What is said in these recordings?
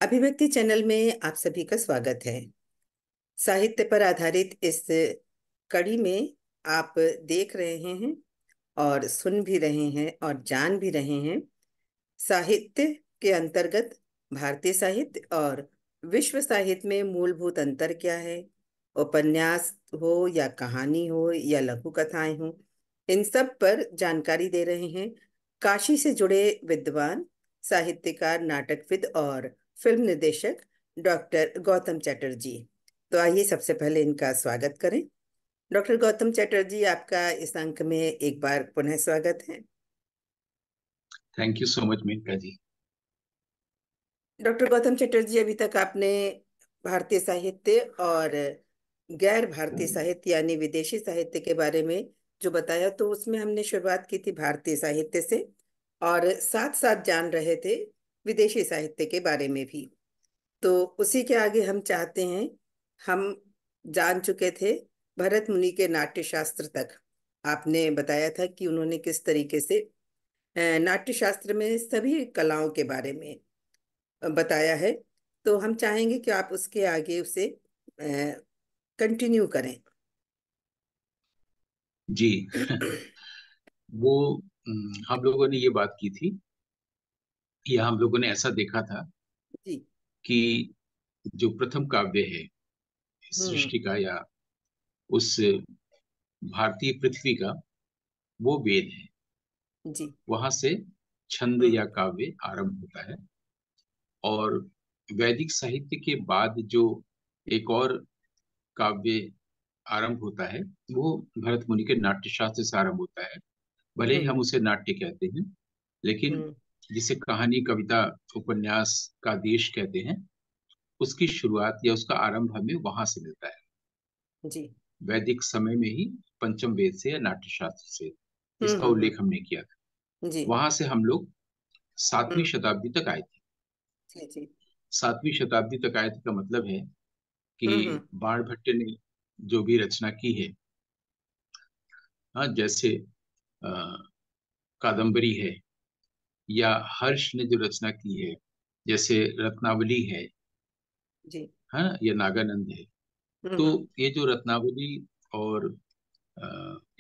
अभिव्यक्ति चैनल में आप सभी का स्वागत है। साहित्य पर आधारित इस कड़ी में आप देख रहे हैं और सुन भी रहे हैं और जान भी रहे हैं साहित्य के अंतर्गत भारतीय साहित्य और विश्व साहित्य में मूलभूत अंतर क्या है। उपन्यास हो या कहानी हो या लघु कथाएं हो, इन सब पर जानकारी दे रहे हैं काशी से जुड़े विद्वान साहित्यकार, नाटकविद और फिल्म निर्देशक डॉक्टर गौतम चटर्जी। तो आइए सबसे पहले इनका स्वागत करें। डॉक्टर गौतम चटर्जी, आपका इस अंक में एक बार पुनः स्वागत है। Thank you so much Menka ji. Doctor Gautam Chatterjee, अभी तक आपने भारतीय साहित्य और गैर भारतीय साहित्य यानी विदेशी साहित्य के बारे में जो बताया, तो उसमें हमने शुरुआत की थी भारतीय साहित्य से और साथ साथ जान रहे थे विदेशी साहित्य के बारे में भी। तो उसी के आगे हम चाहते हैं, हम जान चुके थे भरत मुनि के नाट्य शास्त्र तक। आपने बताया था कि उन्होंने किस तरीके से नाट्य शास्त्र में सभी कलाओं के बारे में बताया है। तो हम चाहेंगे कि आप उसके आगे उसे कंटिन्यू करें। जी। वो हम लोगों ने ये बात की थी या हम लोगों ने ऐसा देखा था जी। कि जो प्रथम काव्य है इस हम्म। सृष्टि का या उस भारतीय पृथ्वी का, वो वेद है। जी। वहां से छंद हम्म। या काव्य आरंभ होता है। और वैदिक साहित्य के बाद जो एक और काव्य आरंभ होता है वो भरत मुनि के नाट्य शास्त्र से आरंभ होता है। भले ही हम हम्म। उसे नाट्य कहते हैं, लेकिन हम्म। जिसे कहानी, कविता, उपन्यास का देश कहते हैं, उसकी शुरुआत या उसका आरंभ हमें वहां से मिलता है। जी। वैदिक समय में ही पंचम वेद से या नाट्य शास्त्र से इसका हम्म। उल्लेख हमने किया था। जी। वहां से हम लोग सातवीं हम्म। शताब्दी तक आए थे। जी। जी। सातवीं शताब्दी तक आए थे का मतलब है कि हम्म। बाणभट्ट ने जो भी रचना की है, हाँ, जैसे अ, कादम्बरी है, या हर्ष ने जो रचना की है, जैसे रत्नावली है, जी। हाँ, या नागानंद है। तो हम्म। ये जो रत्नावली और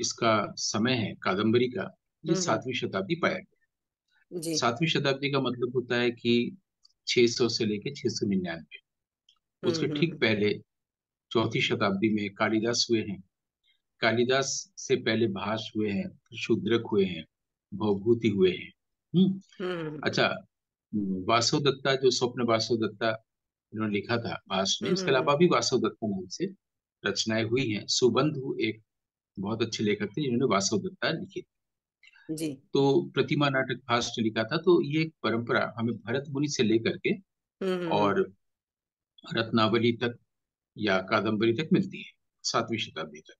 इसका समय है कादम्बरी का, ये हम्म। सातवीं शताब्दी पाया गया। जी। सातवीं शताब्दी का मतलब होता है कि 600 से लेके 699। उसके ठीक हम्म। पहले चौथी शताब्दी में कालिदास हुए हैं। कालिदास से पहले भास हुए हैं, फिर शूद्रक हुए हैं, भवभूति हुए हैं। हम्म। अच्छा, वासव दत्ता, जो स्वप्न वासव दत्ता इन्होंने लिखा था भास में, इसके हम्म। अलावा भी वासव दत्ता नाम से रचनाएं हुई हैं। सुबंधु एक बहुत अच्छे लेखक थे जिन्होंने वासव दत्ता लिखी थी। जी। तो प्रतिमा नाटक भास ने लिखा था। तो ये एक परंपरा हमें भरत मुनि से लेकर के हम्म। और रत्नावली तक या कादम्बरी तक मिलती है, सातवीं शताब्दी तक।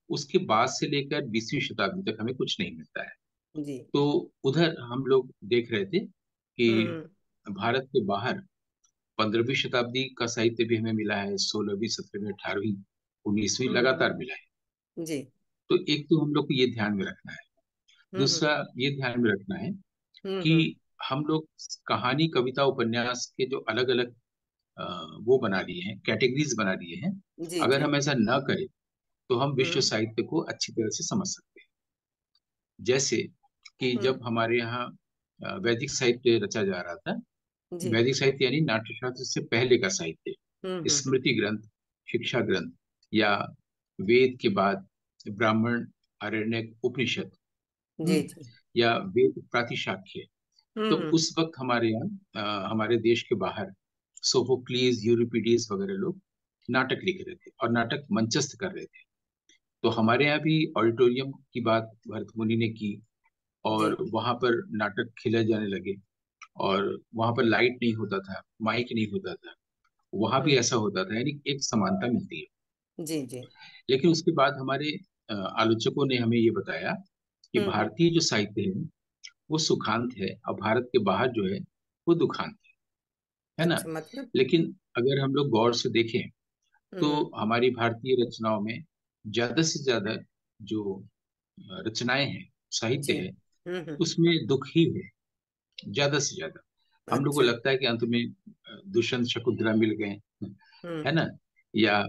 उसके बाद से लेकर 20वीं शताब्दी तक हमें कुछ नहीं मिलता है। जी। तो उधर हम लोग देख रहे थे कि हम्म। भारत के बाहर 15वीं शताब्दी का साहित्य भी हमें मिला है, 16वीं, 17वीं, 18वीं, 19वीं लगातार मिला है। जी। तो एक तो हम लोग को ये ध्यान में रखना है। हम्म। दूसरा ये ध्यान में रखना है कि हम्म। हम लोग कहानी, कविता, उपन्यास के जो अलग अलग वो बना लिए हैं, कैटेगरीज बना लिए हैं, जी। अगर जी। हम ऐसा न करें तो हम विश्व हम्म। साहित्य को अच्छी तरह से समझ सकते हैं। जैसे कि हम्म। जब हमारे यहाँ वैदिक साहित्य रचा जा रहा था, जी। वैदिक साहित्य यानी नाट्यशास्त्र से पहले का साहित्य, हम्म। स्मृति ग्रंथ, शिक्षा ग्रंथ, या वेद के बाद ब्राह्मण, आरण्यक, उपनिषद, जी। हम्म, जी। या वेद प्रातिशाख्य। तो हम्म। उस वक्त हमारे यहाँ हमारे देश के बाहर सोफोक्लीज, यूरिपिडीज वगैरह लोग नाटक लिख रहे थे और नाटक मंचस्थ कर रहे थे। तो हमारे यहाँ भी ऑडिटोरियम की बात भरत मुनि ने की जी। और वहां पर नाटक खेले जाने लगे। और वहां पर लाइट नहीं होता था, माइक नहीं होता था, वहां भी हम्म। ऐसा होता था, यानी एक समानता मिलती है। जी। जी। लेकिन उसके बाद हमारे आलोचकों ने हमें ये बताया कि हम्म। भारतीय जो साहित्य है वो सुखांत है और भारत के बाहर जो है वो दुखांत है ना। अच्छा, मतलब। लेकिन अगर हम लोग गौर से देखें तो हम्म। हमारी भारतीय रचनाओं में ज्यादा से ज्यादा जो रचनाएं हैं, साहित्य जी। है, हम्म। उसमें दुख ही है ज्यादा से ज्यादा। हम लोग को अच्छा। लगता है कि अंत में दुष्यंत शकुंतला मिल गए, हम्म। है ना, या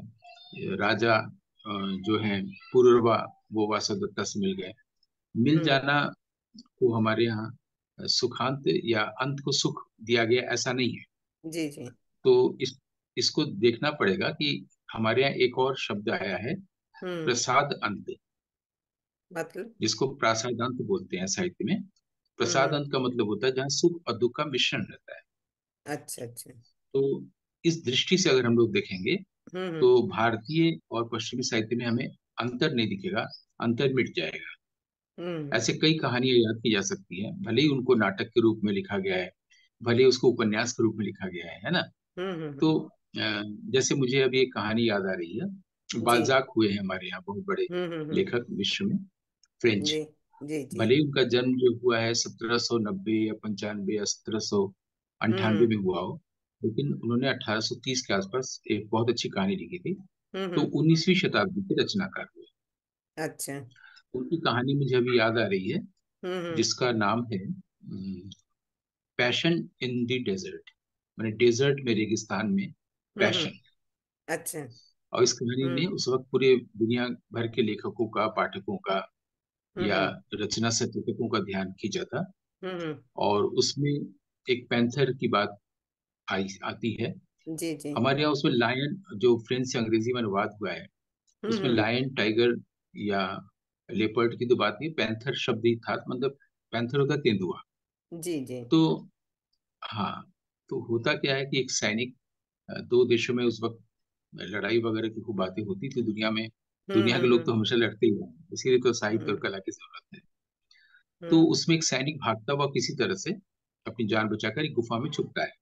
राजा जो है पुरुरवा, वो वासवदत्ता से मिल गए। मिल हम्म। जाना को हमारे यहाँ सुखांत या अंत को सुख दिया गया ऐसा नहीं है। जी जी। तो इसको देखना पड़ेगा कि हमारे यहाँ एक और शब्द आया है, हम्म। प्रसाद अंत, मतलब। जिसको प्रासादांत बोलते हैं साहित्य में। प्रसाद हम्म। अंत का मतलब होता है जहाँ सुख और दुख का मिश्रण रहता है। अच्छा अच्छा। तो इस दृष्टि से अगर हम लोग देखेंगे हम्म। तो भारतीय और पश्चिमी साहित्य में हमें अंतर नहीं दिखेगा, अंतर मिट जाएगा। हम्म। ऐसे कई कहानियां याद की जा सकती हैं, भले ही उनको नाटक के रूप में लिखा गया है, भले ही उसको उपन्यास के रूप में लिखा गया है ना। हम्म। तो जैसे मुझे अभी एक कहानी याद आ रही है, जी। बाल्जाक हुए हैं हमारे यहाँ बहुत बड़े हम्म। लेखक विश्व में, फ्रेंच। जी जी जी। भले ही उनका जन्म जो हुआ है 1790 या 95 या 1798 हम्म। में हुआ हो, लेकिन उन्होंने 1830 के आसपास एक बहुत अच्छी कहानी लिखी थी। तो हम्म। 19वीं शताब्दी के रचनाकार हुए। अच्छा। उनकी कहानी मुझे अभी याद आ रही है, हम्म। जिसका नाम है पैशन इन द डेजर्ट, मैंने डेजर्ट में, रेगिस्तान में हम्म। पैशन। अच्छा। और इस कहानी ने हम्म। उस वक्त पूरे दुनिया भर के लेखकों का, पाठकों का या हम्म। रचना सचेतकों का ध्यान खींचा था। हम्म। और उसमें एक पैंथर की बात आई आती है। जी जी। हमारे यहाँ उसमें लायन, जो फ्रेंच से अंग्रेजी में अनुवाद हुआ है, उसमें हम्म। लायन, टाइगर या लेपर्ड की तो बात नहीं, पैंथर शब्द ही था, मतलब पैंथर होता है तेंदुआ। जी जी। तो हाँ, तो होता क्या है कि एक सैनिक, दो देशों में उस वक्त लड़ाई वगैरह की खूब बातें होती थी दुनिया में। दुनिया के लोग हम्म। तो हमेशा लड़ते ही हैं, इसीलिए तो साहित्य और हम्म। कला की जरूरत है। तो हम्म। उसमें एक सैनिक भागता हुआ किसी तरह से अपनी जान बचाकर एक गुफा में छुपता है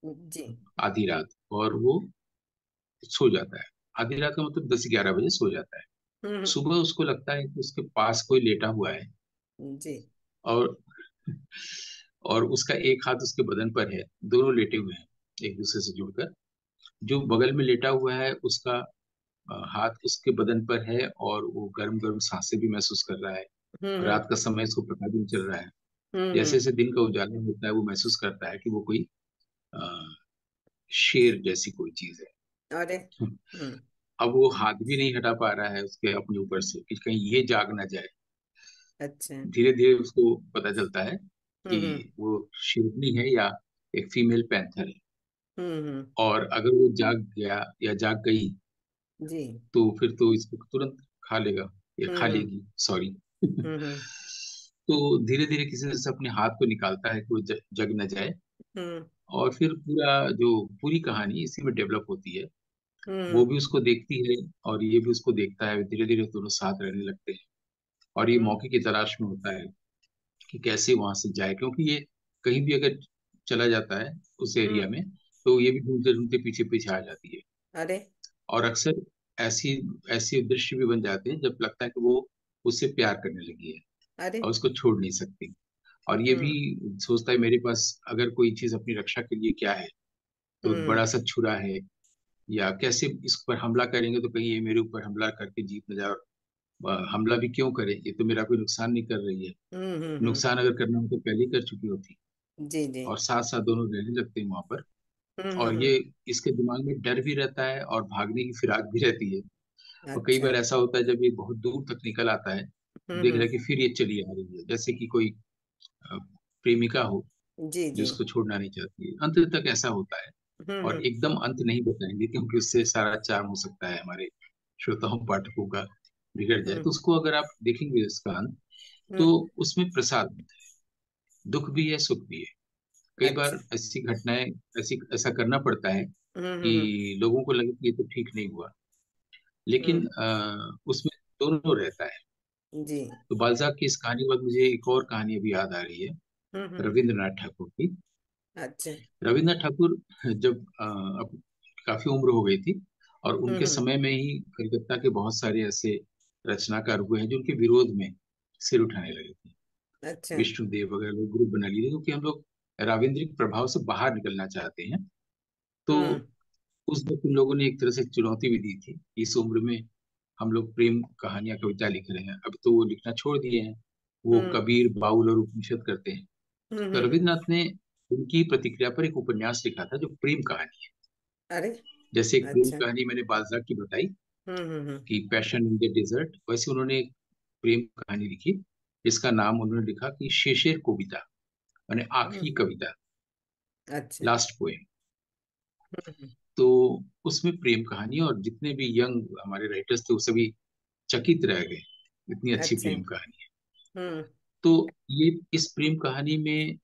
जी। आधी रात, और वो सो जाता है। आधी रात का मतलब 10-11 बजे सो जाता है। हम्म। सुबह उसको लगता है कि उसके पास कोई लेटा हुआ है, जी। और और उसका एक हाथ उसके बदन पर है, दोनों लेटे हुए हैं एक दूसरे से जुड़कर। जो बगल में लेटा हुआ है उसका हाथ उसके बदन पर है, और वो गर्म गर्म सांसें भी महसूस कर रहा है। हम्म। रात का समय, इसको पता भी नहीं चल रहा है। जैसे हम्म। जैसे दिन का उजाला होता है वो महसूस करता है कि वो कोई अ, शेर जैसी कोई चीज अरे। है। हम्म। अब वो हाथ भी नहीं हटा पा रहा है उसके अपने ऊपर से कि कहीं ये जाग ना जाए। अच्छा। धीरे धीरे उसको पता चलता है कि हम्म। वो शेरनी है या एक फीमेल पैंथर है। हम्म। और अगर वो जाग गया या जाग गई जी। तो फिर तो इसको तुरंत खा लेगा या खा हम्म। लेगी, सॉरी। हम्म। तो धीरे धीरे किसी तरह से अपने हाथ को निकालता है कि वो जग न जाए। हम्म। और फिर पूरी कहानी इसी में डेवलप होती है। वो हम्म। भी उसको देखती है और ये भी उसको देखता है, धीरे धीरे दोनों साथ रहने लगते हैं। और ये हम्म। मौके की तलाश में होता है कि कैसे वहां से जाए, क्योंकि ये कहीं भी अगर चला जाता है उस एरिया हम्म। में, तो ये भी ढूंढते ढूंढते पीछे पीछे आ जाती है। अरे। और अक्सर ऐसी ऐसे दृश्य भी बन जाते हैं जब लगता है कि वो उससे प्यार करने लगी है अरे। और उसको छोड़ नहीं सकती। और ये भी हम्म। सोचता है मेरे पास अगर कोई चीज अपनी रक्षा के लिए क्या है, तो एक हम्म। बड़ा सा छुरा है, या कैसे इस पर हमला करेंगे तो कहीं ये मेरे ऊपर हमला करके जीत न जाए। और हमला भी क्यों करे, ये तो मेरा कोई नुकसान नहीं कर रही है। हम्म। नुकसान अगर करना हो तो पहले ही कर चुकी होती। जी जी। और साथ साथ दोनों रहने लगते हैं वहां पर। और हम्म। ये, इसके दिमाग में डर भी रहता है और भागने की फिराक भी रहती है। और कई अच्छा। बार ऐसा होता है जब ये बहुत दूर तक निकल आता है, देख रहा हम्म। है कि फिर ये चली आ रही है, जैसे कि कोई अ, प्रेमिका हो जी जो जी। उसको छोड़ना नहीं चाहती है। अंत तक ऐसा होता है। और हम्म। एकदम अंत नहीं बताएंगे क्योंकि उससे सारा चार्म हो सकता है हमारे श्रोताओं पाठकों का बिगड़ जाए। हम्म। तो उसको अगर आप देखेंगे इसका अंत, तो हम्म। उसमें प्रसाद, दुख भी है, सुख भी है। कई बार अच्छा। ऐसी घटनाएं, ऐसा करना पड़ता है हम्म। कि लोगों को लगे कि ये तो ठीक नहीं हुआ, लेकिन हम्म। उसमें दोनों रहता है। जी। तो बालजाक की इस कहानी के बाद मुझे एक और कहानी अभी याद आ रही है, हम्म। रविंद्रनाथ ठाकुर की। अच्छा। रविंद्रनाथ ठाकुर जब अब काफी उम्र हो गई थी, और उनके हम्म। समय में ही कलकत्ता के बहुत सारे ऐसे रचनाकार हुए हैं जो उनके विरोध में सिर उठाने लगे थे। अच्छा। विष्णुदेव वगैरह लोग ग्रुप बना लिए थे, क्योंकि हम लोग राविंद्रिक प्रभाव से बाहर निकलना चाहते हैं। तो हम्म। उस वक्त उन लोगों ने एक तरह से चुनौती भी दी थी, इस उम्र में हम लोग प्रेम कहानियां, कविता लिख रहे हैं, अब तो वो लिखना छोड़ दिए हैं, वो हम्म। कबीर, बाउल और उपनिषद करते हैं। तो हम्म। रविन्द्रनाथ ने उनकी प्रतिक्रिया पर एक उपन्यास लिखा था जो प्रेम कहानी है। अरे। जैसे एक प्रेम अच्छा। कहानी मैंने बालजाक की बताई हम्म। कि पैशन इन द डेजर्ट, वैसे उन्होंने एक प्रेम कहानी लिखी जिसका नाम उन्होंने लिखा कि शेषेर कविता, माने हम्म। आखिरी कविता, अच्छा। Last poem. हम्म। तो उसमें प्रेम कहानी, और जितने भी यंग हमारे राइटर्स थे वो सभी चकित रह गए, इतनी अच्छी अच्छा। प्रेम कहानी है। हम्म। तो ये इस प्रेम कहानी में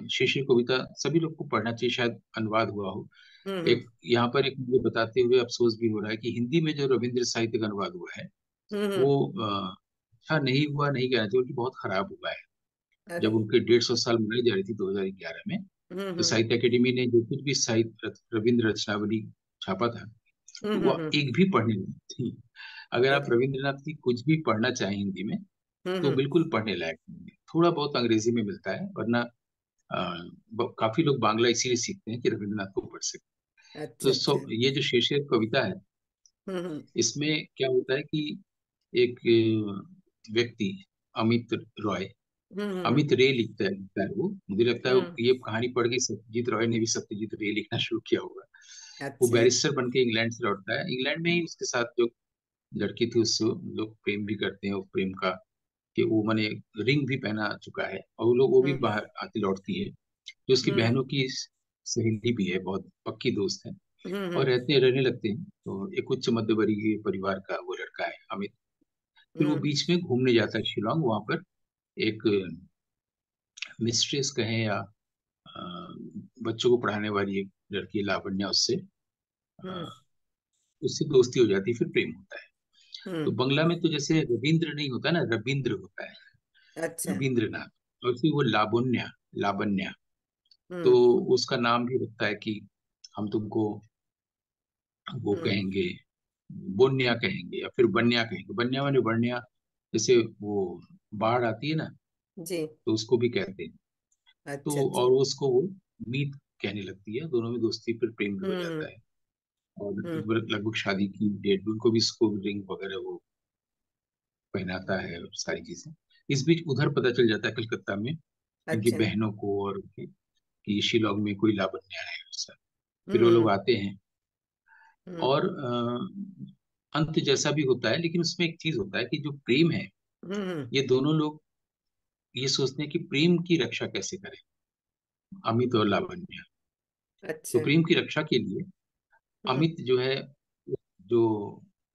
शेषेर कविता सभी लोग को पढ़ना चाहिए, शायद अनुवाद हुआ हो। हम्म। एक यहाँ पर एक मुझे बताते हुए अफसोस भी हो रहा है कि हिंदी में जो रविंद्र साहित्य का अनुवाद हुआ है हम्म। वो अच्छा नहीं हुआ, नहीं कहना चाहिए, बल्कि बहुत खराब हुआ है। अरे। जब उनके 150 साल मनाई जा रही थी 2011 में, तो हम्म। साहित्य अकेडमी ने जो कुछ भी साहित्य रविंद्र रचनावली छापा था, तो वह हम्म। एक भी पढ़ने नहीं थी। अगर आप अरे। रविंद्रनाथ की कुछ भी पढ़ना चाहें हिंदी में, तो हम्म। बिल्कुल पढ़ने लायक नहीं है। थोड़ा बहुत अंग्रेजी में मिलता है, वरना काफी लोग बांग्ला इसीलिए सीखते हैं कि रविंद्रनाथ को पढ़ सके। अच्छा तो अच्छा। ये जो शेषेर कविता है, हम्म। इसमें क्या होता है कि एक व्यक्ति, अमित रॉय, हम्म। अमित रे लिखता है वो, मुझे लगता है हम्म। ये कहानी पढ़ के सत्यजीत रॉय ने भी सत्यजीत रे लिखना शुरू किया होगा। वो अच्छा। बैरिस्टर बन के इंग्लैंड से लौटता है, इंग्लैंड में ही उसके साथ जो लड़की थी उससे लोग प्रेम भी करते हैं, और प्रेम का कि वो मैंने रिंग भी पहना चुका है, और वो भी हम्म। बाहर आती लौटती है, जो उसकी हम्म। बहनों की सहेली भी है, बहुत पक्की दोस्त है। और हम्म। रहने लगते हैं, तो एक उच्च मध्य वर्गीय परिवार का वो लड़का है अमित। फिर वो हम्म। बीच में घूमने जाता है शिलोंग, वहां पर एक मिस्ट्रेस कहें या अ, बच्चों को पढ़ाने वाली एक लड़की है, लावण्या, हम्म। अ, उससे दोस्ती हो जाती है, फिर प्रेम होता है। तो हम्म। बंगला में तो जैसे रविंद्र नहीं होता ना, रविंद्र होता है, अच्छा। रविंद्रनाथ। और फिर वो लावण्या, लावण्या, तो हम्म। उसका नाम भी रखता है कि हम तुमको वो हम्म। कहेंगे, बोन्या कहेंगे, या फिर बन्या कहेंगे। बन्या माने वर्ण्या, जैसे वो बाढ़ आती है ना, जी। तो उसको भी कहते हैं। अच्छा तो अच्छा। और उसको वो मीत कहने लगती है, दोनों में दोस्ती, फिर प्रेम भी हो हम्म। जाता है। और हम्म। लगभग शादी की डेट भी, उनको भी इसको रिंग वगैरह वो पहनाता है, और सारी चीजें। इस बीच उधर पता चल जाता है कलकत्ता में इनकी अच्छा। बहनों को, और कि शिलोंग में कोई लावण्या है ऐसा। फिर वो लोग हम्म। आते हैं, हम्म। और अंत जैसा भी होता है, लेकिन उसमें एक चीज होता है कि जो प्रेम है, हम्म। ये दोनों लोग ये सोचते हैं कि प्रेम की रक्षा कैसे करें, अमित और लावण्य। तो अच्छा। प्रेम की रक्षा के लिए हम्म। अमित जो है, जो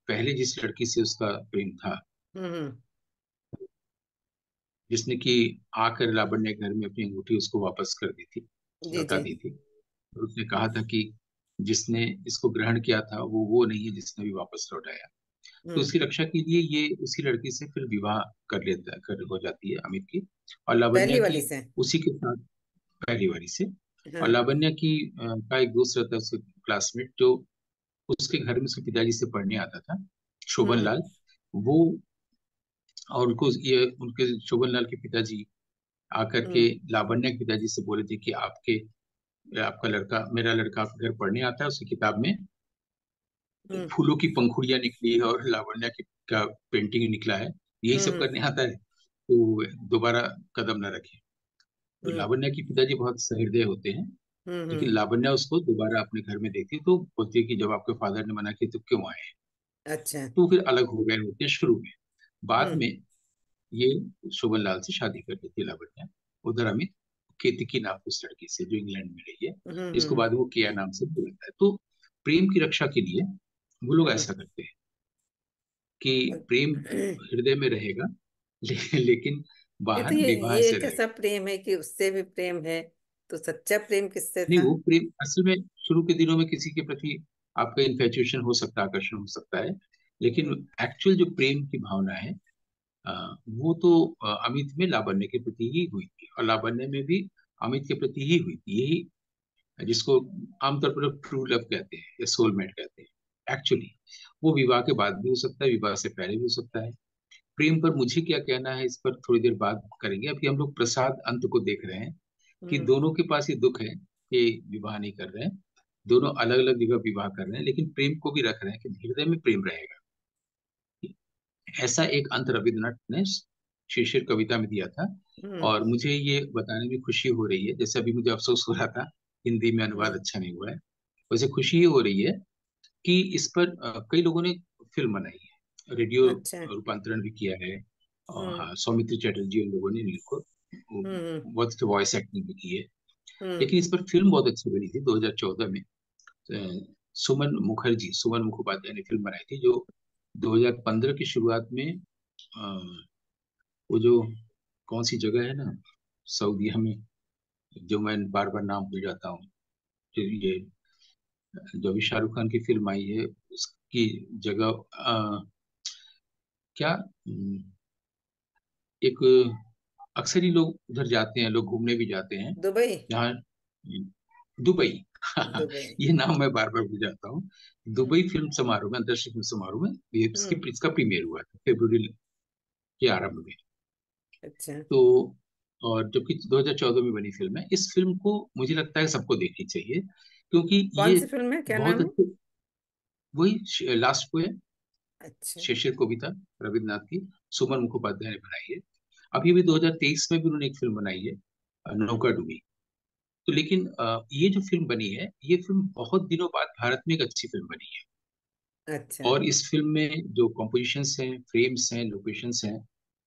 पहले जिस लड़की से उसका प्रेम था, हम्म। जिसने कि आकर लावण्य के घर में अपनी अंगूठी उसको वापस कर दी थी, जी लौटा जी। दी थी। और उसने कहा था कि जिसने इसको ग्रहण किया था वो नहीं है जिसने भी वापस लौटाया। तो हम्म। उसकी रक्षा के लिए ये उसी लड़की से फिर विवाह कर हो जाती है अमित की, और लावण्या पहली की वाली से। उसी के साथ, पहली बारी से। और हाँ। लावण्या की का एक दोस्त रहता है उसका क्लासमेट, जो उसके घर में उसके पिताजी से पढ़ने आता था, शोभन हम्म। लाल। वो, और उनको ये उनके शोभन लाल के पिताजी आकर के हम्म। लावण्या के पिताजी से बोले थे कि आपका लड़का, मेरा लड़का आपके घर पढ़ने आता है, उसकी किताब में हम्म। फूलों की पंखुड़ियां निकली है और लावण्या की का पेंटिंग निकला है, यही सब हम्म। करने आता है, तो दोबारा कदम न रखे। तो हम्म। लावण्या की पिताजी बहुत सहृदय होते हैं, लेकिन हम्म। लावण्या उसको दोबारा अपने घर में देखती है, तो बोलती है कि जब आपके फादर ने मना किया तो क्यों आए। अच्छा। तो फिर अलग हो गए होते हैं शुरू में। बाद हम्म। में ये शोभन लाल से शादी कर देती है लावण्या। उधर अमित केतकी नाम की उस लड़की से जो इंग्लैंड में रही है, जिसको बाद में वो किया नाम से बुलाता है। तो प्रेम की रक्षा के लिए वो लोग हम्म। ऐसा करते हैं कि प्रेम ये हृदय में रहेगा, लेकिन तो बाहर विवाह ये से कैसा रहेगा। प्रेम है कि उससे भी प्रेम है? तो सच्चा प्रेम किससे नहीं, था? वो प्रेम असल में शुरू के दिनों में किसी के प्रति आपका इन्फेचुएशन हो सकता है, आकर्षण हो सकता है, लेकिन हम्म। एक्चुअल जो प्रेम की भावना है, अ, वो तो अमित में लावण्य के प्रति ही हुई थी, और लावण्य में भी अमित के प्रति ही हुई थी। यही जिसको आमतौर पर ट्रू लव कहते हैं या सोलमेट कहते हैं। एक्चुअली वो विवाह के बाद भी हो सकता है, विवाह से पहले भी हो सकता है। प्रेम पर मुझे क्या कहना है इस पर थोड़ी देर बाद करेंगे। अभी हम लोग प्रसाद अंत को देख रहे हैं कि हम्म। दोनों के पास ये दुख है कि विवाह नहीं कर रहे हैं, दोनों अलग अलग जगह विवाह कर रहे हैं, लेकिन प्रेम को भी रख रहे हैं कि हृदय में प्रेम रहेगा। ऐसा एक अंत रविन्द्रनाथ ने शिशिर कविता में दिया था। हम्म। और मुझे ये बताने में खुशी हो रही है, जैसे अभी मुझे अफसोस हो रहा था हिंदी में अनुवाद हम्म। अच्छा नहीं हुआ है, वैसे खुशी ये हो रही है कि इस पर कई लोगों ने फिल्म बनाई है, रेडियो अच्छा। रूपांतरण भी किया है। और हम्म। हाँ, सौमित्र चटर्जी उन लोगों ने इनको हम्म। बहुत वॉइस एक्टिंग भी की है। हम्म। लेकिन इस पर फिल्म बहुत अच्छी बनी थी 2014 में। सुमन मुखोपाध्याय ने फिल्म बनाई थी, जो 2015 की शुरुआत में वो जो कौन सी जगह है ना सऊदीया में, जो मैं बार बार नाम भूल जाता हूँ, जो ये जो भी शाहरुख खान की फिल्म आई है उसकी जगह क्या एक अक्सर ही लोग उधर जाते हैं, लोग घूमने भी जाते हैं दुबई। जहाँ, दुबई। दुबई। ये नाम मैं बार बार भूल जाता हूँ। हम्म। दुबई फिल्म समारोह में, अंतर्राष्ट्रीय फिल्म समारोह में ये हम्म। इसका प्रीमियर हुआ था फरवरी के आरंभ में। अच्छा। तो और जबकि 2014 में बनी फिल्म है, इस फिल्म को मुझे लगता है सबको देखनी चाहिए, क्योंकि कौन ये सी फिल्म है, क्या बहुत नाम है? अच्छे, वही लास्ट को है, अच्छा। शिशिर कविता, रविन्द्रनाथ की, सुमन मुखोपाध्याय ने बनाई है। अभी भी 2023 में भी उन्होंने एक फिल्म बनाई है, नौका डूबी। तो लेकिन ये जो फिल्म बनी है, ये फिल्म बहुत दिनों बाद भारत में एक अच्छी फिल्म बनी है। अच्छा। और इस फिल्म में जो कॉम्पोजिशंस हैं, फ्रेम्स हैं, लोकेशंस हैं,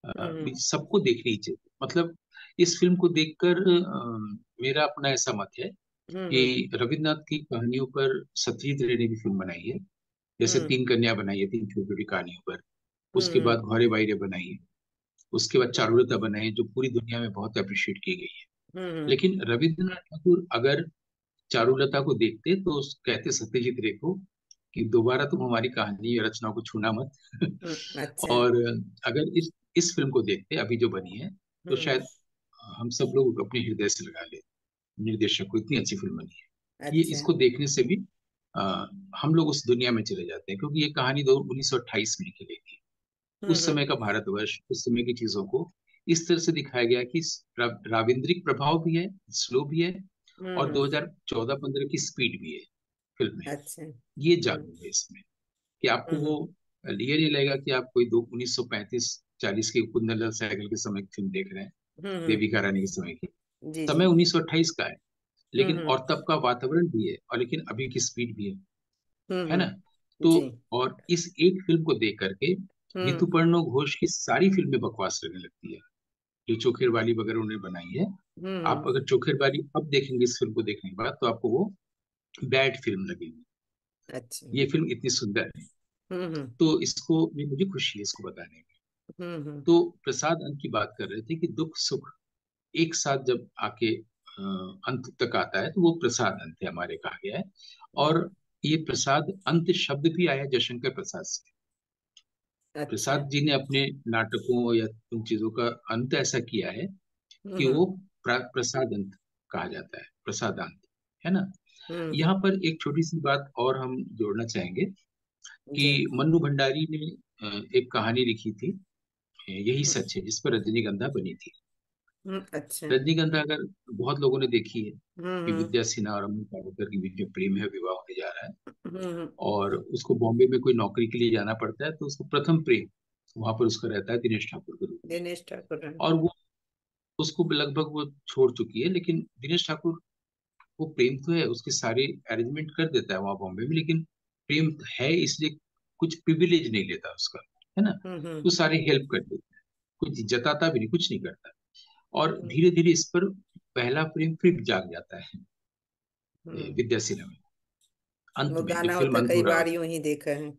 हम्म। सबको देखनी चाहिए। मतलब इस फिल्म को देखकर मेरा अपना ऐसा मत है हम्म। कि रविन्द्रनाथ की कहानियों पर सत्यजीत रे ने भी फिल्म बनाई है। जैसे हम्म। तीन कन्या बनाई है, तीन छोटी छोटी कहानियों पर। उसके हम्म। बाद घोड़े बाइरे बनाई है। उसके बाद हम्म। चारुलता बनाई है, जो पूरी दुनिया में बहुत अप्रिशिएट की गई है। हम्म। लेकिन रविन्द्रनाथ ठाकुर अगर चारुलता को देखते तो कहते सत्यजीत रे को कि दोबारा तुम हमारी कहानी या रचनाओं को छूना मत। अच्छा। और अगर इस फिल्म को देखते अभी जो बनी है, तो हम्म। शायद हम सब लोग अपने हृदय से लगा ले निर्देशक को, इतनी अच्छी फिल्म बनी है। ये अच्छा। इसको देखने से भी आ, हम लोग उस दुनिया में चले जाते हैं, क्योंकि ये कहानी 1928 में लिखी गई थी। उस हम्म। समय का भारतवर्ष, उस समय की चीजों को इस तरह से दिखाया गया कि राविंद्रिक प्रभाव भी है, स्लो भी है, और हम्म। 2014-15 की स्पीड भी है फिल्म में। अच्छा। ये हम्म। जादू है इसमें कि आपको वो हम्म। ये नहीं लगेगा कि आप कोई दो 1935-40 के कुंदन सहगल के समय की फिल्म देख रहे हैं, हम्म। देविका रानी के समय की। जी समय जी। 1928 का है, लेकिन हम्म। और तब का वातावरण भी है, और लेकिन अभी की स्पीड भी है ना। तो जी। और इस एक फिल्म को देख करके हम्म। ऋतुपर्णो घोष की सारी फिल्में बकवास लगने लगती है। जो चोखेर वाली वगैरह उन्होंने बनाई है, हम्म। आप अगर चोखेर वाली अब देखेंगे इस फिल्म को देखने के बाद, तो आपको वो बैड फिल्म लगेगी। अच्छा। ये फिल्म इतनी सुंदर है। हम्म। तो इसको मुझे खुशी है इसको बताने में। हम्म। तो प्रसाद अंत की बात कर रहे थे कि दुख सुख एक साथ जब आके अंत तक आता है, तो वो प्रसाद अंत है, हमारे कहा गया है। और हम्म। ये प्रसाद अंत शब्द भी आया जयशंकर प्रसाद से। अच्छा। प्रसाद जी ने अपने नाटकों या उन चीजों का अंत ऐसा किया है कि हम्म। वो प्रसाद अंत कहा जाता है, प्रसादांत, है ना। हम्म। यहाँ पर एक छोटी सी बात और हम जोड़ना चाहेंगे कि जी। मन्नू भंडारी ने एक कहानी लिखी थी, यही हम्म। सच है, जिस पर रजनीगंधा बनी थी। अच्छा। रजनीगंधा अगर बहुत लोगों ने देखी है कि हम्म। विद्या सिन्हा और अमन पालेकर के बीच में प्रेम है, विवाह होने जा रहा है, हम्म। और उसको बॉम्बे में कोई नौकरी के लिए जाना पड़ता है, तो उसको प्रथम प्रेम वहां पर उसका रहता है दिनेश ठाकुर के रूप में। दिनेश ठाकुर हैं। और वो उसको लगभग वो छोड़ चुकी है, लेकिन दिनेश ठाकुर, वो प्रेम तो है, उसके सारे अरेंजमेंट कर देता है वहां बॉम्बे में, लेकिन प्रेम है इसलिए कुछ प्रिविलेज नहीं लेता उसका, है ना। हम्म। तो सारे हेल्प कर देता है, कुछ जताता भी नहीं, कुछ नहीं करता। और हम्म। धीरे धीरे इस पर पहला प्रेम फिर जाग जाता है हम्म। विद्या सिन्हा में, अंत वो में जब गाना फिल्म होता है, अंत कई हो रहा बार होता यूं ही देखा है। है।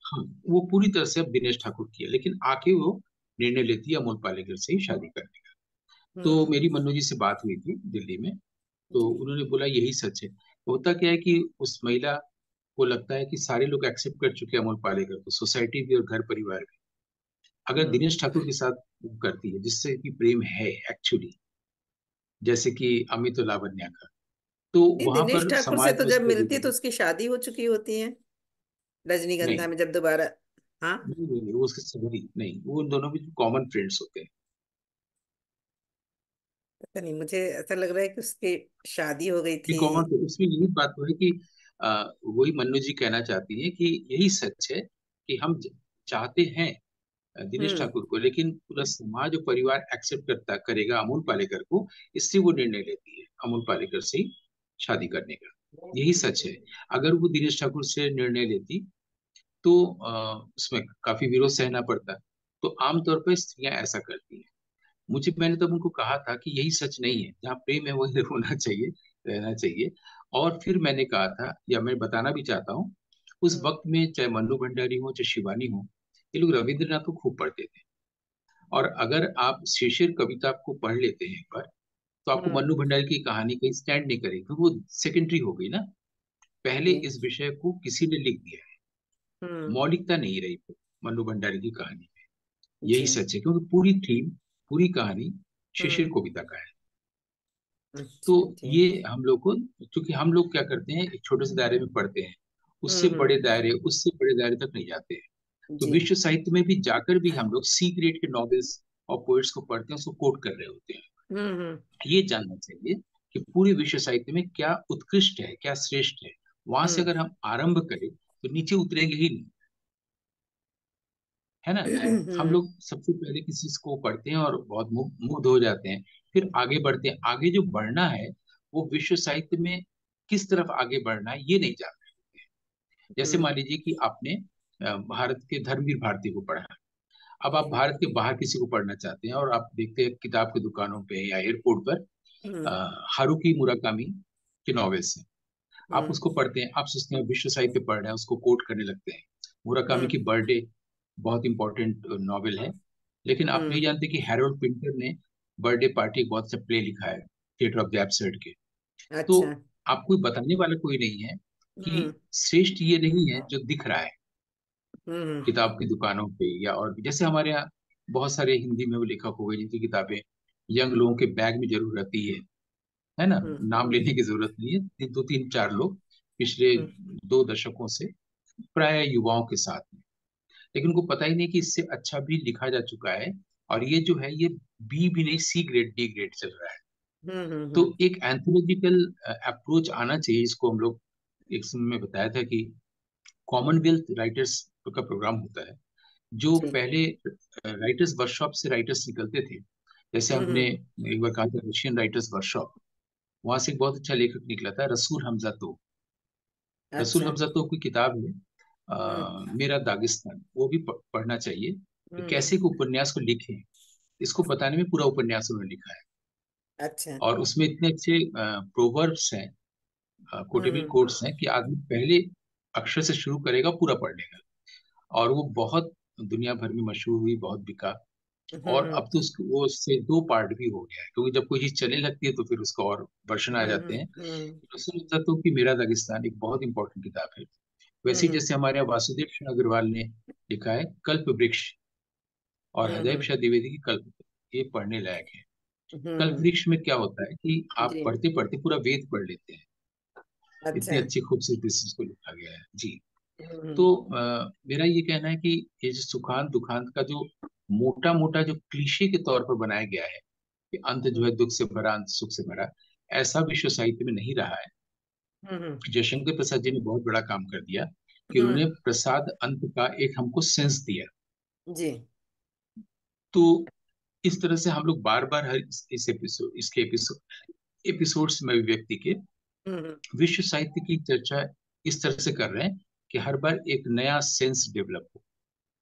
हाँ, वो पूरी तरह से अब दिनेश ठाकुर की है, लेकिन आके वो निर्णय लेती है अमोल पालेकर से ही शादी करने का। तो हम्म। मेरी मन्नू जी से बात हुई थी दिल्ली में, तो जी। उन्होंने बोला यही सच है। होता क्या है कि उस महिला को लगता है कि सारे लोग एक्सेप्ट कर चुके हैं अमोल पालेकर को, सोसाइटी भी और घर परिवार भी। अगर हम्म। दिनेश ठाकुर के साथ वो करती है जिससे कि प्रेम है एक्चुअली, जैसे कि अमित और लावण्या का, तो नहीं, वहां दिनेश पर ठाकुर से समाज तो में जब उसको मिलती है तो रिजेक्ट। उसकी शादी हो चुकी होती है, रजनीगंधा नहीं में जब दोबारा। हाँ। नहीं नहीं नहीं, वो उसके सभी नहीं, वो उन दोनों भी कॉमन फ्रेंड्स होते हैं। पता नहीं, मुझे ऐसा लग रहा है कि उसकी शादी हो गई ये थी। कॉमन, उसमें यही बात हो है कि वही मन्नू जी कहना चाहती है कि यही सच है कि हम चाहते हैं दिनेश हम्म। ठाकुर को, लेकिन पूरा समाज और परिवार एक्सेप्ट करता करेगा अमोल पालेकर को, इससे वो निर्णय लेती है अमोल पालेकर से ही शादी करने का। यही सच है। अगर वो दिनेश ठाकुर से निर्णय लेती तो उसमें काफी विरोध सहना पड़ता। तो आमतौर पर स्त्रियां ऐसा करती हैं। मैंने तब उनको कहा था कि यही सच नहीं है, जहाँ प्रेम है वही होना चाहिए, रहना चाहिए। और फिर मैंने कहा था, या मैं बताना भी चाहता हूँ, उस हम्म। वक्त में चाहे मन्नू भंडारी हो चाहे शिवानी हो, ये लोग रविंद्रनाथ को खूब पढ़ते थे। और अगर आप शिशिर कविता को पढ़ लेते हैं एक बार, तो आपको हम्म। मन्नू भंडारी की कहानी कहीं स्टैंड नहीं करेगी, क्योंकि वो सेकेंडरी हो गई ना। पहले जी। इस विषय को किसी ने लिख दिया है, हम्म। मौलिकता नहीं रही मन्नू भंडारी की कहानी में। जी। यही सच है, क्योंकि पूरी थीम, पूरी कहानी शिशिर हम्म। कविता का है। तो अच्छा जी। ये हम लोग को, क्योंकि हम लोग क्या करते हैं, एक छोटे से दायरे में पढ़ते हैं, उससे हम्म। बड़े दायरे, उससे बड़े दायरे तक नहीं जाते हैं। तो जी। विश्व साहित्य में भी जाकर भी हम लोग सी ग्रेड के नॉवेल्स और पोएट्स को पढ़ते हैं, उसको कोट कर रहे होते हैं। हम्म। ये जानना चाहिए कि पूरे विश्व साहित्य में क्या उत्कृष्ट है, क्या श्रेष्ठ है। वहां से हम्म। अगर हम आरंभ करें तो नीचे उतरेंगे ही नहीं, है ना। हम हम्म। लोग सबसे पहले किसी को पढ़ते हैं और बहुत मुग्ध हो जाते हैं, फिर आगे बढ़ते हैं। आगे जो बढ़ना है वो विश्व साहित्य में किस तरफ आगे बढ़ना है ये नहीं जानते। जैसे हम्म। मान लीजिए कि आपने भारत के धर्मवीर भारती को पढ़ा। अब आप भारत के बाहर किसी को पढ़ना चाहते हैं, और आप देखते हैं किताब की दुकानों पे या एयरपोर्ट पर हम्म। हारुकी मुराकामी के नॉवेल्स हैं। आप हम्म। उसको पढ़ते हैं, आप सोचते हैं विश्व साहित्य पढ़ रहे हैं, उसको कोट करने लगते हैं। मुराकामी हम्म। की बर्थडे बहुत इंपॉर्टेंट नॉवेल है। लेकिन आप नहीं हम्म। जानते कि हैरोल्ड पिंटर ने बर्थडे पार्टी एक बहुत सा प्ले लिखा है, थिएटर ऑफ द एब्सर्ड के। तो अच्छा। आपको बताने वाला कोई नहीं है कि हम्म। श्रेष्ठ ये नहीं है जो दिख रहा है हम्म। किताब की दुकानों पे, या और भी जैसे हमारे यहाँ बहुत सारे हिंदी में वो लेखक हो गए जिनकी किताबें यंग लोगों के बैग में जरूर रहती है ना। हम्म। नाम हम्म। लेने की जरूरत नहीं है, दो तीन चार लोग पिछले हम्म। 2 दशकों से प्राय युवाओं के साथ में, लेकिन उनको पता ही नहीं कि इससे अच्छा भी लिखा जा चुका है। और ये जो है ये बी भी नहीं, सी ग्रेड डी ग्रेड चल रहा है। हम्म। तो एक एंथोलॉजिकल अप्रोच आना चाहिए, इसको हम लोग एक समय में बताया था कि कॉमनवेल्थ राइटर्स का प्रोग्राम होता है, जो जी। पहले राइटर्स वर्कशॉप से राइटर्स निकलते थे। जैसे हमने हम्म। एक बार कहा था रशियन राइटर्स वर्कशॉप, वहां से एक बहुत अच्छा लेखक निकला था, रसूल हमजा तो। रसूल अच्छा। हमजा तो की किताब है हम्म। मेरा दागिस्तान, वो भी पढ़ना चाहिए कि हम्म। कैसे एक उपन्यास को लिखे। इसको बताने में पूरा उपन्यास उन्होंने लिखा है। अच्छा। और उसमें इतने अच्छे प्रोवर्ब्स हैं, कोटेबल हम्म। कोट्स हैं, कि आदमी पहले अक्षर से शुरू करेगा, पूरा पढ़ लेगा। और वो बहुत दुनिया भर में मशहूर हुई, बहुत बिका। और हम्म। अब तो उसको वो उससे 2 पार्ट भी हो गया है, क्योंकि जब कोई चीज चलने लगती है तो फिर उसका और वर्षन आ जाते हम्म। हैं। हम्म। रसूल तो कि मेरा दागिस्तान एक बहुत इंपॉर्टेंट किताब है। वैसे ही हम्म। जैसे हमारे यहाँ वासुदेव सिंह अग्रवाल ने लिखा है कल्प वृक्ष, और हृदय हम्म। शाह द्विवेदी की कल्प, ये पढ़ने लायक है। कल्प हम्म। वृक्ष में क्या होता है कि आप जी। पढ़ते पढ़ते पूरा वेद पढ़ लेते हैं। अच्छा। इतनी अच्छी खूबसूरती से इसको लिखा गया है जी। हम्म। तो मेरा ये कहना है कि ये जो सुखांत दुखांत का जो मोटा मोटा जो क्लीशे के तौर पर बनाया गया है कि अंत जो हम्म। है दुख से भरा, अंत सुख से भरा, ऐसा विश्व साहित्य में नहीं रहा है। हम्म। जयशंकर प्रसाद जी ने बहुत बड़ा काम कर दिया कि हम्म। उन्होंने प्रसाद अंत का एक हमको सेंस दिया। जी। तो इस तरह से हम लोग बार बार हर इस एपिसोड, इसके एपिसोड्स में व्यक्ति के हम्म। विश्व साहित्य की चर्चा इस तरह से कर रहे हैं कि हर बार एक नया सेंस डेवलप हो,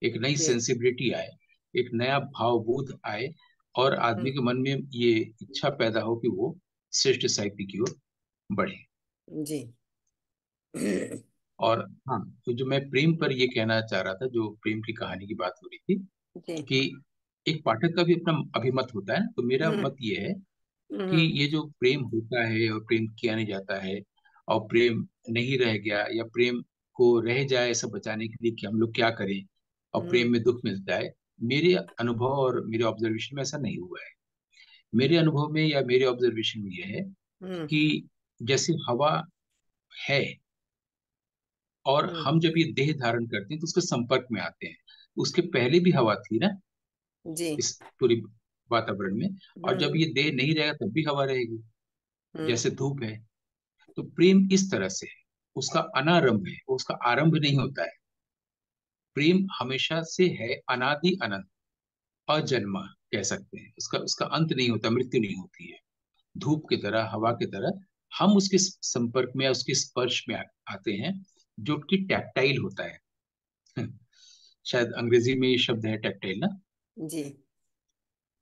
एक नई जी। सेंसिबिलिटी आए, एक नया भावबोध आए, और आदमी हम्म। के मन में ये इच्छा पैदा हो कि वो श्रेष्ठ साहित्य की ओर बढ़े। जी। और हाँ, तो जो मैं प्रेम पर ये कहना चाह रहा था, जो प्रेम की कहानी की बात हो रही थी, जी। कि एक पाठक का भी अपना अभिमत होता है। तो मेरा हम्म। मत ये है कि हम्म। ये जो प्रेम होता है और प्रेम किया नहीं जाता है, और प्रेम नहीं रह गया, या प्रेम को रह जाए ऐसा बचाने के लिए कि हम लोग क्या करें, और हम्म। प्रेम में दुख मिलता है, मेरे अनुभव और मेरे ऑब्जर्वेशन में ऐसा नहीं हुआ है। मेरे अनुभव में या मेरे ऑब्जर्वेशन में यह है हम्म। कि जैसे हवा है, और हम्म। हम जब ये देह धारण करते हैं तो उसके संपर्क में आते हैं। उसके पहले भी हवा थी ना, जी। इस पूरी वातावरण में। और जब हम्म। ये देह नहीं रहेगा तब भी हवा रहेगी, हम्म। जैसे धूप है। तो प्रेम इस तरह से है, उसका अनारंभ है, वो उसका आरंभ नहीं होता है। प्रेम हमेशा से है, अनादि अनंत, अजन्मा कह सकते हैं। उसका उसका अंत नहीं होता, मृत्यु नहीं होती है। धूप की तरह, हवा की तरह हम उसके संपर्क में या उसके स्पर्श में आते हैं, जो कि टैक्टाइल होता है। शायद अंग्रेजी में ये शब्द है टैक्टाइल ना, जी।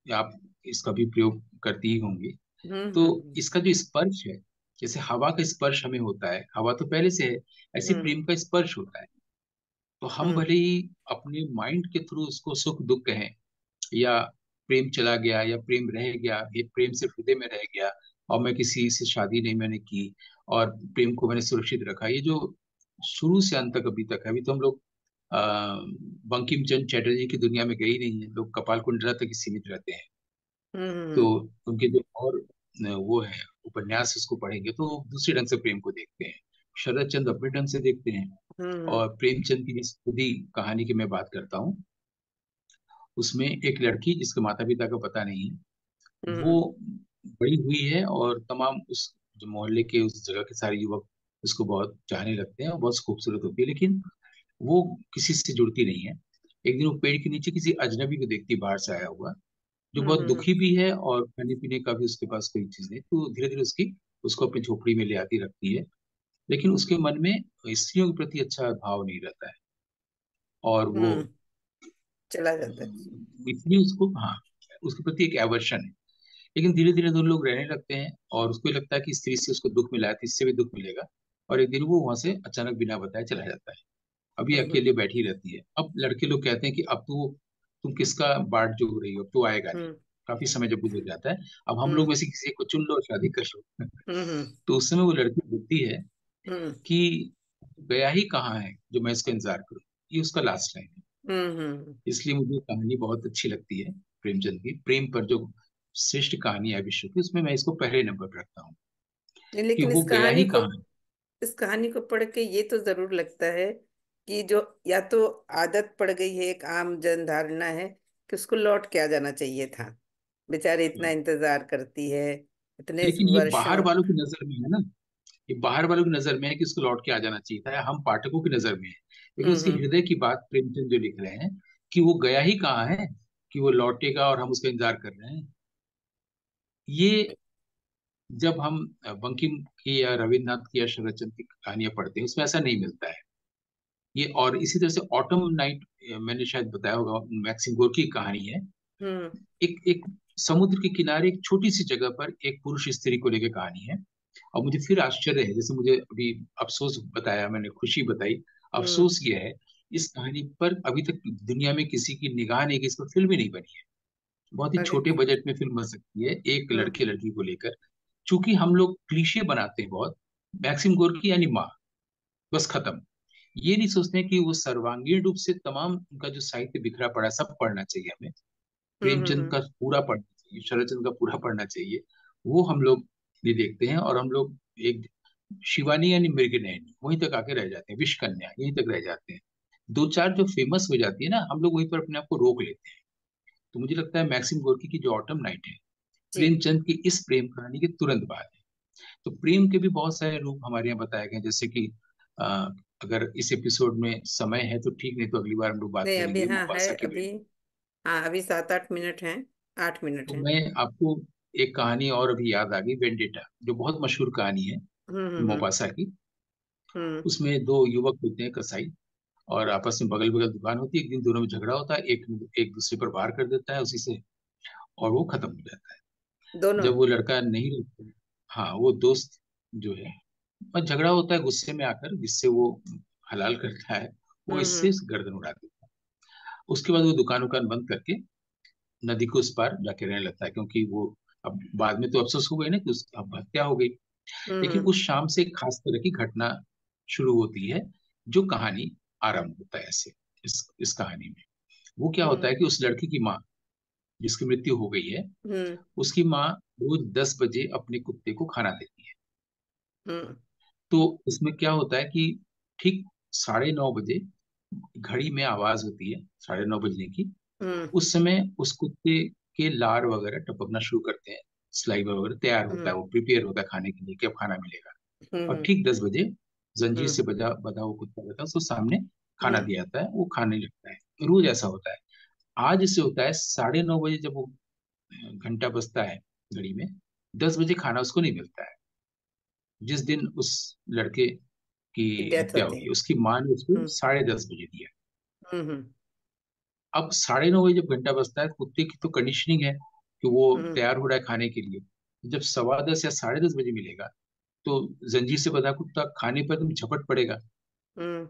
या आप इसका भी प्रयोग करती ही होंगी। तो हम्म। इसका जो स्पर्श है, जैसे हवा का स्पर्श हमें होता है, हवा तो पहले से है, ऐसे हम्म। प्रेम का स्पर्श होता है। तो हम हम्म। भले ही अपने माइंड के थ्रू उसको सुख दुख कहें, या प्रेम चला गया, या प्रेम रह गया, ये प्रेम सिर्फ हृदय में रह गया, और मैं किसी से शादी नहीं मैंने की, और प्रेम को मैंने सुरक्षित रखा, ये जो शुरू से अंत तक अभी तक है। अभी तो हम लोग बंकिम चंद्र चटर्जी की दुनिया में गए ही नहीं है, लोग कपाल कुंडला तक ही सीमित रहते हैं। तो हम्म। उनके जो और वो है उपन्यास, उसको पढ़ेंगे तो दूसरे ढंग से प्रेम को देखते हैं। शरद चंद्र अपने ढंग से देखते हैं। हम्म। और प्रेमचंद की जिस खुदी कहानी की मैं बात करता हूँ, उसमें एक लड़की जिसके माता पिता का पता नहीं है, वो हम्म। बड़ी हुई है, और तमाम उस जो मोहल्ले के, उस जगह के सारे युवक उसको बहुत चाहने लगते हैं, और बहुत खूबसूरत होती है, लेकिन वो किसी से जुड़ती नहीं है। एक दिन वो पेड़ के नीचे किसी अजनबी को देखती है, बाहर से आया हुआ, जो हम्म। बहुत दुखी भी है, और खाने पीने का भी उसके पास कोई चीज नहीं। तो धीरे धीरे उसकी उसको अपनी झोपड़ी में ले आती, रखती है, लेकिन उसके मन में स्त्रियों के प्रति अच्छा भाव नहीं रहता है। और वो हम्म। चला जाता है। इसलिए उसको, हाँ, उसके प्रति एक एवर्शन है। लेकिन धीरे धीरे दोनों लोग रहने लगते हैं, और उसको ये लगता है कि स्त्री से उसको दुख मिला है तो इससे भी दुख मिलेगा। और एक दिन वो वहां से अचानक बिना बताए चला जाता है। अभी हम्म। अकेले बैठी रहती है। अब लड़के लोग कहते हैं कि अब तो तुम किसका बाट जोड़ रही हो, अब तो आएगा नहीं। हम्म। काफी समय जब गुजर जाता है, अब हम लोग हम्म। में से किसी को चुन लो और शादी कर लो। हम्म। तो उस समय वो लड़की बोलती है हम्म। कि गया ही कहाँ है जो मैं इसका इंतजार करूं। ये उसका लास्ट लाइन है। हम्म। इसलिए मुझे कहानी बहुत अच्छी लगती है प्रेमचंद की। प्रेम पर जो श्रेष्ठ कहानी है विश्व की, उसमें मैं इसको पहले नंबर पर रखता हूँ, नहीं, कि लेकिन वो गया ही कहाँ है। इस कहानी को पढ़ के ये तो जरूर लगता है कि जो या तो आदत पड़ गई है, एक आम जन धारणा है कि उसको लौट के आ जाना चाहिए था। बेचारे इतना इंतजार करती है, इतने लेकिन ये बाहर वर्षों। वालों की नजर में है ना, ये बाहर वालों की नजर में है कि उसको लौट के आ जाना चाहिए था, या हम पाठकों की नजर में है। लेकिन उसके हम्म। हृदय की बात प्रेमचंद जो लिख रहे हैं, कि वो गया ही कहाँ है, कि वो लौटेगा और हम उसका इंतजार कर रहे हैं। ये जब हम बंकिम की या रविन्द्रनाथ की या शरदचंद्र की कहानियां पढ़ते हैं, उसमें ऐसा नहीं मिलता है। ये और इसी तरह से ऑटम नाइट, मैंने शायद बताया होगा, मैक्सिम गोर्की की कहानी है। हम्म। एक एक समुद्र के किनारे एक छोटी सी जगह पर एक पुरुष स्त्री को लेकर कहानी है। और मुझे फिर आश्चर्य है, जैसे मुझे अभी अफसोस बताया, मैंने खुशी बताई, हम्म। अफसोस ये है, इस कहानी पर अभी तक दुनिया में किसी की निगाह नहीं, कि इस पर फिल्म ही नहीं बनी है। बहुत ही अरे। छोटे बजट में फिल्म बन सकती है एक हम्म। लड़के लड़की को लेकर। चूंकि हम लोग क्लीशे बनाते हैं बहुत, मैक्सिम गोर्की यानी माँ, बस खत्म। ये नहीं सोचते कि वो सर्वांगीण रूप से तमाम उनका जो साहित्य बिखरा पड़ा है, सब पढ़ना चाहिए हमें। हम्म। प्रेमचंद का पूरा पढ़ना चाहिए, शरदचंद्र का पूरा पढ़ना चाहिए। वो हम लोग नहीं देखते हैं, और हम लोग एक शिवानी यानी मृगनयनी वहीं तक आके रह जाते हैं, विष कन्या यहीं तक रह जाते हैं। दो चार जो फेमस हो जाती है ना, हम लोग वहीं पर अपने आप को रोक लेते हैं। तो मुझे लगता है मैक्सिम गोर्की की जो ऑटम नाइट है, जी। प्रेमचंद की इस प्रेम कहानी के तुरंत बाद है। तो प्रेम के भी बहुत सारे रूप हमारे यहाँ बताए गए हैं, जैसे कि अ, अगर इस एपिसोड में समय है तो ठीक, नहीं तो अगली बार हम लोग बात नहीं, अभी करेंगे हाँ है, मोपासा के अभी। प्रेम। हाँ, अभी 7-8 मिनट हैं। 8 मिनट तो हैं। मैं आपको एक कहानी और अभी याद आ गई, वेंडेटा, जो बहुत मशहूर कहानी है हम्म। हम्म। मोपासा की। हम्म। उसमें दो युवक होते हैं, कसाई, और आपस में बगल बगल दुकान होती है। एक दिन दोनों में झगड़ा होता है, एक एक दूसरे पर वार कर देता है उसी से, और वो खत्म हो जाता है। दोनों। जब वो लड़का नहीं रहता है, हाँ, वो दोस्त जो है, और झगड़ा होता है गुस्से में आकर, जिससे वो हलाल करता है, वो हम्म। इससे गर्दन उड़ा देता है। उसके बाद वो दुकान उकान बंद करके नदी के उस पार जाके रहने लगता है, क्योंकि वो अब बाद में तो अफसोस हो गई ना कि अब हत्या हो गई। लेकिन हम्म। उस शाम से एक खास तरह की घटना शुरू होती है, जो कहानी आरंभ होता है ऐसे। इस कहानी में वो क्या होता हम्म। है कि उस लड़की की माँ, जिसकी मृत्यु हो गई है, हम्म। उसकी माँ रोज 10 बजे अपने कुत्ते को खाना देती है। हम्म। तो उसमें क्या होता है कि ठीक 9:30 बजे घड़ी में आवाज होती है, 9:30 बजने की। हम्म। उस समय उस कुत्ते के लार वगैरह टपकना शुरू करते हैं, स्लाइवर वगैरह तैयार होता हम्म। है, वो प्रिपेयर होता है खाने के लिए कि अब खाना मिलेगा। और हम्म। ठीक 10 बजे जंजीर हम्म। से बजा बधा वो कुत्ता रहता है, उसको सामने खाना हम्म। दिया जाता है, वो खाने लगता है। रोज ऐसा होता है। आज इससे होता है 9:30 बजे, जब वो घंटा बजता है घड़ी में, 10 बजे खाना उसको नहीं मिलता है। जिस दिन उस लड़के की डेथ हत्या होती हुई है। है, उसकी माँ ने उसको हम्म। 10:30 बजे दिया। हम्म। अब 9:30 बजे जब घंटा बजता है, कुत्ते की तो कंडीशनिंग है कि वो हम्म। तैयार हो रहा है खाने के लिए। जब 10:15 या 10:30 बजे मिलेगा, तो जंजीर से बंधा कुत्ता खाने पर तुम झपट पड़ेगा। हम्म।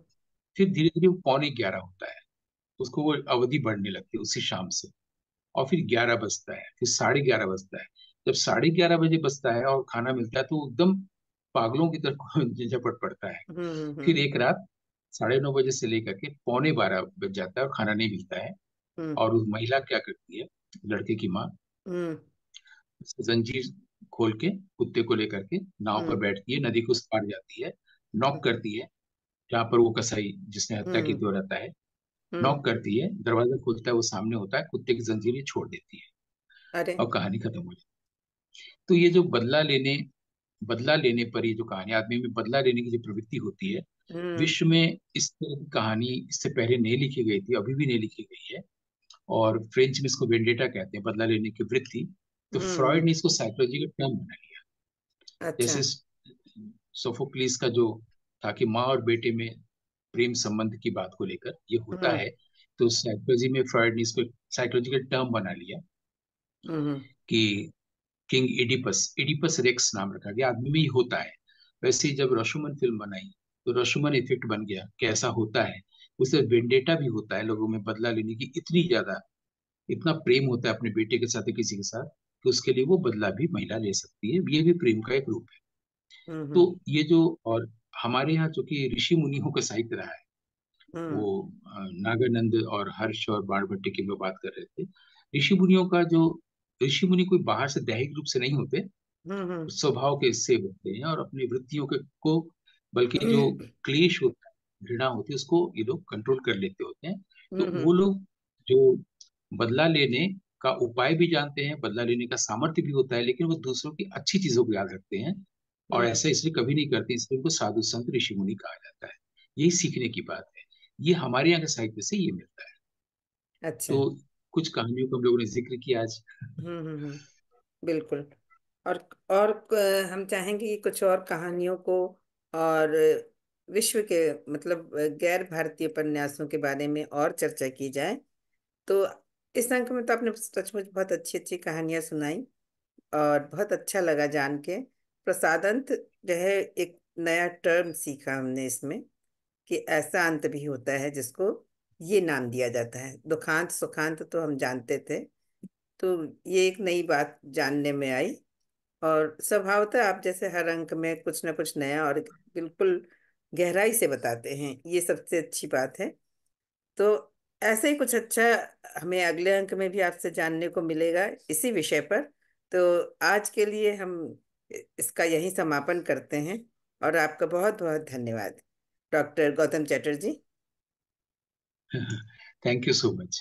फिर धीरे धीरे वो 11:45 होता है, उसको वो अवधि बढ़ने लगती है उसी शाम से। और फिर 11 बजता है, फिर 11:30 बजता है। जब 11:30 बजे बजता है और खाना मिलता है, तो वो एकदम पागलों की तरह झपट पड़ता है। हम्म। फिर हम्म। एक रात 9:30 बजे से लेकर के 11:45 बज जाता है और खाना नहीं मिलता है। हम्म। और उस महिला क्या करती है, लड़के की माँ, हम्म। जंजीर खोल के कुत्ते को लेकर के नाव पर हम्म। बैठती है, नदी को उस पार जाती है, नॉक करती है। जहाँ पर वो कसाई जिसने हत्या की हम्म। थी वो रहता है, हम्म। नॉक करती है, दरवाजा खुलता है, वो सामने होता है, कुत्ते की जंजीरें छोड़ देती है अरे। और कहानी खत्म हो जाती है। तो ये जो बदला लेने पर ये जो कहानी, आदमी में बदला लेने की जो प्रवृत्ति होती है, हम्म। विश्व में इस तरह की कहानी इससे पहले नहीं लिखी गई थी, अभी भी नहीं लिखी गई है। और फ्रेंच में इसको वेंडेटा कहते हैं, बदला लेने की वृत्ति। तो फ्रॉइड हम्म। ने इसको साइकोलॉजी का टर्म बना लिया। अच्छा। जैसे सोफोक्लिस का जो था कि माँ और बेटे में प्रेम संबंध की बात को लेकर ये होता हम्म। है, तो साइकोलॉजी में फ्रॉइड ने इसको साइकोलॉजी का टर्म बना लिया हम्म। कि किंग इडिपस, इडिपस रेक्स नाम रखा गया, आदमी में ही होता है। वैसे ही जब रशोमन फिल्म बनाई, तो रशोमन इफेक्ट बन गया, कैसा होता है। उससे वेंडेटा भी होता है, लोगों में बदला लेने की इतनी ज्यादा, इतना प्रेम होता है अपने बेटे के साथ या किसी के साथ, कि उसके लिए वो बदला भी महिला ले सकती है। ये भी प्रेम का एक रूप है। तो हम्म। ये जो, और हमारे यहाँ चूंकि ऋषि मुनियों का साहित्य रहा है, वो हम्म। नागानंद और हर्ष और बाणभट्ट की में बात कर रहे थे। ऋषि मुनियों का जो, ऋषि मुनि कोई बाहर से दैहिक रूप से नहीं होते, हम्म। स्वभाव के हिस्से होते हैं, और अपनी वृत्तियों के को, बल्कि जो हम्म। क्लेश होता है, घृणा होती है, उसको ये लोग कंट्रोल कर लेते होते हैं। तो हम्म। वो लोग जो बदला लेने का उपाय भी जानते हैं, बदला लेने का सामर्थ्य भी होता है, लेकिन वो दूसरों की अच्छी चीजों को याद रखते हैं। और हम्म। ऐसा इसलिए कभी नहीं करते, इसलिए उनको साधु संत ऋषि मुनि कहा जाता है। यही सीखने की बात है। ये हमारे यहाँ के साहित्य से ये मिलता है। अच्छा। तो कुछ कहानियों को हम लोगों ने जिक्र किया आज। बिल्कुल। और और हम चाहेंगे कि कुछ और कहानियों को और विश्व के मतलब गैर भारतीय उपन्यासों के बारे में और चर्चा की जाए। तो इस अंक में तो आपने सचमुच बहुत अच्छी अच्छी कहानियां सुनाई और बहुत अच्छा लगा जान के। प्रसादांत जो है, एक नया टर्म सीखा हमने इसमें कि ऐसा अंत भी होता है जिसको ये नाम दिया जाता है। दुखांत सुखांत तो हम जानते थे, तो ये एक नई बात जानने में आई। और स्वभावतः आप जैसे हर अंक में कुछ ना कुछ नया और बिल्कुल गहराई से बताते हैं, ये सबसे अच्छी बात है। तो ऐसे ही कुछ अच्छा हमें अगले अंक में भी आपसे जानने को मिलेगा इसी विषय पर। तो आज के लिए हम इसका यहीं समापन करते हैं। और आपका बहुत बहुत धन्यवाद, doctor Gautam Chatterjee. Thank you so much.